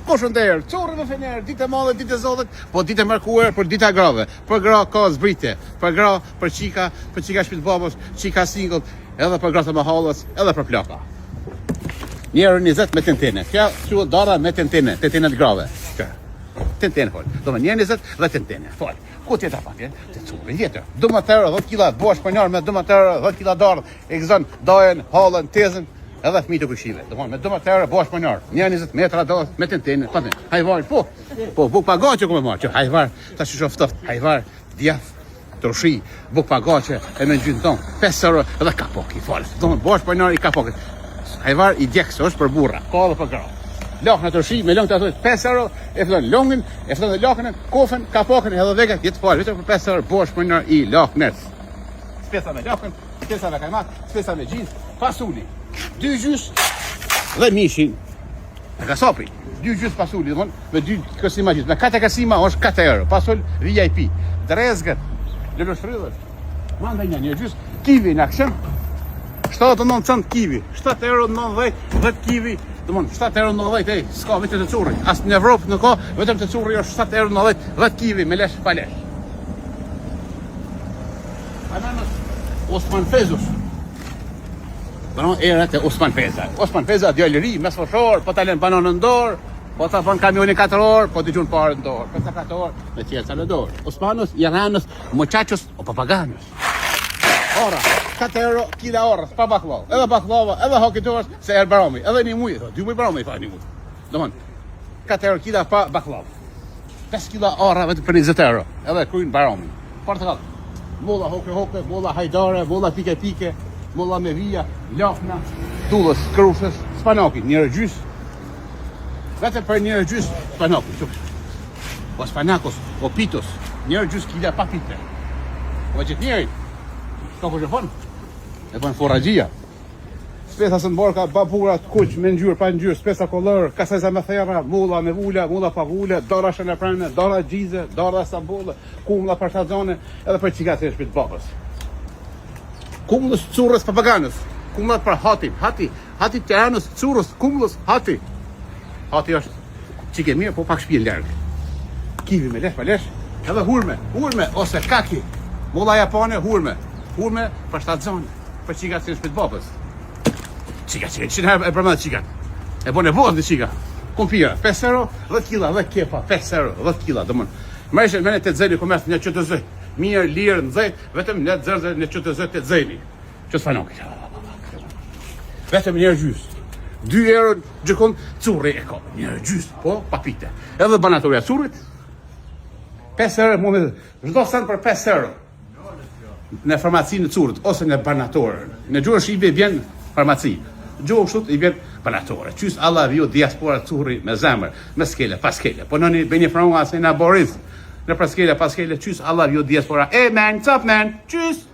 Koshën të erë, corë me fener, ditë e madhe, ditë e zotit, po ditë e mërkuar për ditë e grave. Për gra ka zbritje, për gra, për qika shpit babës, qika single, edhe për gratë mahallës, edhe për plaka. Njerë 20 me tentene. Kjo quhet dara me tentene, tentene të grave. Tentene fol. Do më njerë 20 dhe tentene. Fol. Ku tjetër patje? Të curë tjetër. 12 kg bosh për njerë me 12 kg darë, e gëzon dajen, hallën, tezën, edhe fëmijë të kushive. Do më me 12 bosh për njerë. Njerë 20 metra do me tentene. Patje. Hajvar, po buk pagaçe ku më marr. Hajvar, tash shoh ftoft. Hajvar, djath. Troshi, buk pagaçe e me gjyn ton. 5 euro edhe kapoki. Fol. Do më bosh për njerë i kapokit. Hajvar i djekës është për burra, ka edhe për gra. Lakën e tërshi, me lëngë të ato 5 euro, e fillon longën, e fillon dhe lakën, kofën, kapokën, edhe veket, jetë falë, vetëm për 5 euro, bosh për nër i lakënës. Spesa me lakën, spesa me kajmak, spesa me gjinës, pasuli, 2 gjys dhe mishin, e kasapi, 2 gjys pasuli, me 2 kësima gjys, me 4 kësima është 4 euro, pasul VIP, drezgët, lëllë shfrydhër, manda një gjys, kivi në akshëm, 7,90 cent kivi, 7,90 euro 10 kivi, domthon 7,90 euro, ej, s'ka vetëm të curri. As në Evropë nuk ka, vetëm të curri është 7,90 euro 10 kivi me lesh pa lesh. Bananas Osman Fezus. Banan era te Osman Feza. Osman Feza djalëri, mesfoshor, po ta lën bananën në dorë, po ta bën kamioni 4 orë, po dëgjon parë në dorë, 4 orë, me tjetër në dorë. Osmanos, Iranos, muchachos o papaganos. Ora, 4 euro kila orës, pa baklava. Edhe baklava, edhe hokitorës, se erë barami. Edhe një mujë, 2 mujë barami, pa një mujë. Domthon, 4 euro kila pa baklava. 5 kila ora vetë për 20 euro. Edhe kryin barami. Portakall. Molla hoke, molla hajdare, molla pike, molla me vija, lafna, tullës, krushës, spanaki, njërë gjys. Vetëm për njërë gjys, spanaki. O spanakos, o pitos, njërë gjys kila pa pite. O gjithë njëri. Ka ku që fon? E bën forragjia. Spesa së mbarka, baburat, kuq, me ngjyrë, pa ngjyrë, spesa kollër, kaseza me therra, mulla me vula, mulla pa vula, dora shënëprane, dora gjize, dora sambolle, kumlla për shazone, edhe për qikatë e shpit babës. Kumllës currës papaganës, kumllat për hati Tiranës, currës, kumllës, hati. Hati është qike mirë, po pak shpije lërgë. Kivi me lesh, pa lesh, edhe hurme, ose kaki, mulla japane, hurme për 7 zone, për qikat që në shpit babës. Qikat, që në herë e përmet qikat. E bën e vod në qika. Kumpira, 5 euro, 10 kila, 10 kepa, 5 euro, 10 kila, dëmën. Mërëshë mene të zëjni komerës një qëtë zëj. Mirë, lirë, në zëj, vetëm në të zërë një qëtë zëj të zëjni. Që s'fanoki. Vetëm njërë gjys. 2 euro gjëkon, curri e ka. Njërë gjys, po, papite. Edhe banatorja currit. 5 euro, mu me dhe. Zdo sen për 5 euro. Në farmaci në curët, ose në banatorën. Në gjurë shqipe i bjen farmaci. Gjohë kështut i bjen banatorë. Qys Allah vjo diaspora curri me zemër, me skele, pas skele. Po në një bënje franga se në aborizm. Në praskele, pas skele, qys Allah vjo diaspora. Hey man, what's up man? Qys!